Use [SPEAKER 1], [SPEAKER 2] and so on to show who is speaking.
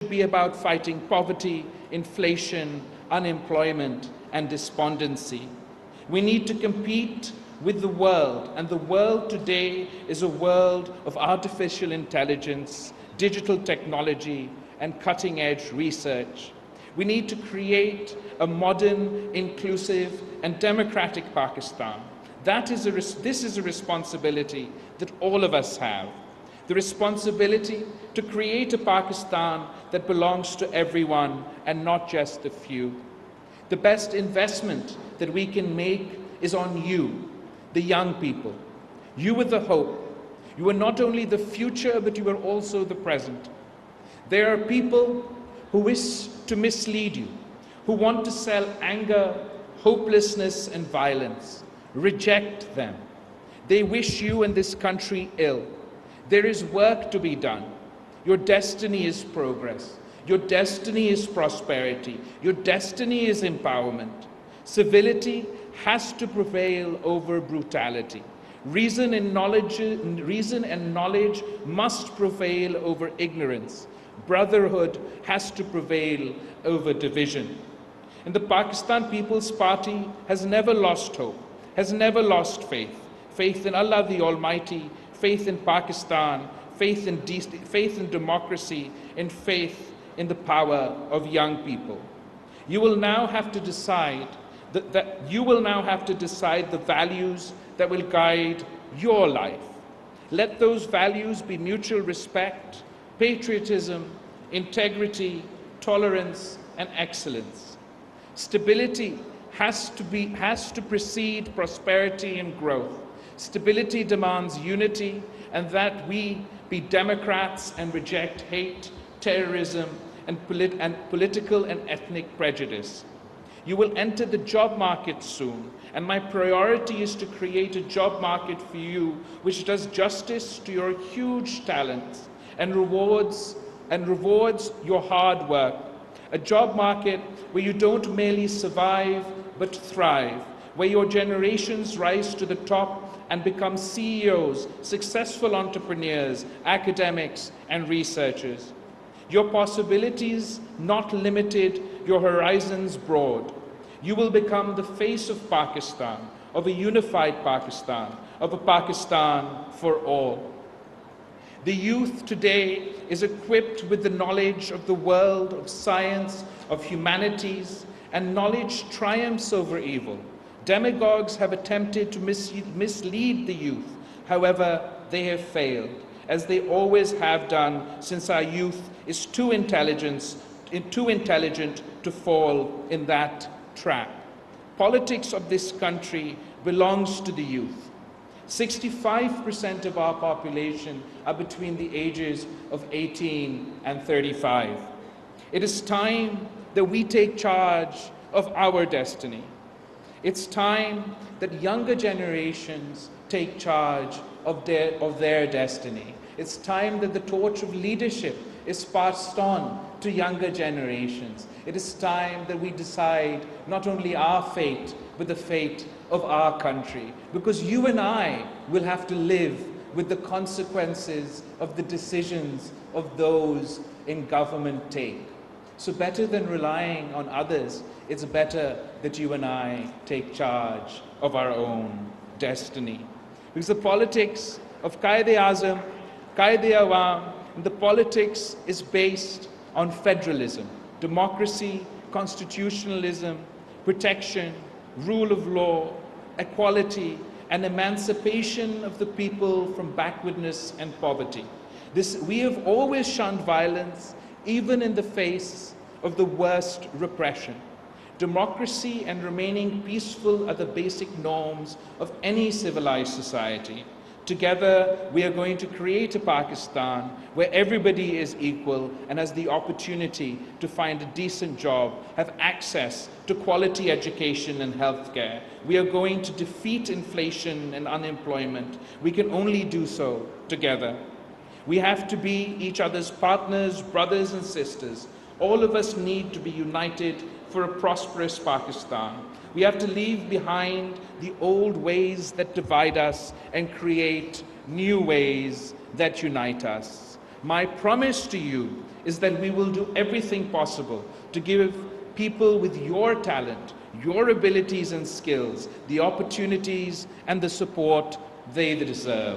[SPEAKER 1] be about fighting poverty, inflation, unemployment, and despondency. We need to compete with the world, and the world today is a world of artificial intelligence, digital technology, and cutting-edge research. We need to create a modern, inclusive, and democratic Pakistan. This is a responsibility that all of us have. The responsibility to create a Pakistan that belongs to everyone and not just the few. The best investment that we can make is on you, the young people. You with the hope. You are not only the future, but you are also the present. There are people who wish to mislead you, who want to sell anger, hopelessness, and violence. Reject them. They wish you and this country ill. There is work to be done. Your destiny is progress. Your destiny is prosperity. Your destiny is empowerment. Civility has to prevail over brutality. Reason and knowledge must prevail over ignorance. Brotherhood has to prevail over division. And the Pakistan People's Party has never lost hope, has never lost faith. Faith in Allah the Almighty, faith in Pakistan, faith in democracy, and faith in the power of young people. You will now have to decide the values that will guide your life. Let those values be mutual respect, patriotism, integrity, tolerance, and excellence. Stability has to precede prosperity and growth. Stability demands unity, and that we be Democrats and reject hate, terrorism, and political and ethnic prejudice. You will enter the job market soon, and my priority is to create a job market for you which does justice to your huge talents and rewards your hard work. A job market where you don't merely survive but thrive, where your generations rise to the top and become CEOs, successful entrepreneurs, academics, and researchers. Your possibilities not limited, your horizons broad. You will become the face of Pakistan, of a unified Pakistan, of a Pakistan for all. The youth today is equipped with the knowledge of the world, of science, of humanities, and knowledge triumphs over evil. Demagogues have attempted to mislead the youth. However, they have failed, as they always have done, since our youth is too intelligent to fall in that trap. Politics of this country belongs to the youth. 65% of our population are between the ages of 18 and 35. It is time that we take charge of our destiny. It's time that younger generations take charge of their destiny. It's time that the torch of leadership is passed on to younger generations. It is time that we decide not only our fate, but the fate of our country. Because you and I will have to live with the consequences of the decisions of those in government take. So better than relying on others, it's better that you and I take charge of our own destiny. Because the politics of Qaid-e-Azam, Qaid-e-Awam, the politics is based on federalism, democracy, constitutionalism, protection, rule of law, equality, and emancipation of the people from backwardness and poverty. We have always shunned violence, even in the face of the worst repression. Democracy and remaining peaceful are the basic norms of any civilized society. Together, we are going to create a Pakistan where everybody is equal and has the opportunity to find a decent job, have access to quality education and healthcare. We are going to defeat inflation and unemployment. We can only do so together. We have to be each other's partners, brothers and sisters. All of us need to be united for a prosperous Pakistan. We have to leave behind the old ways that divide us and create new ways that unite us. My promise to you is that we will do everything possible to give people with your talent, your abilities and skills, the opportunities and the support they deserve.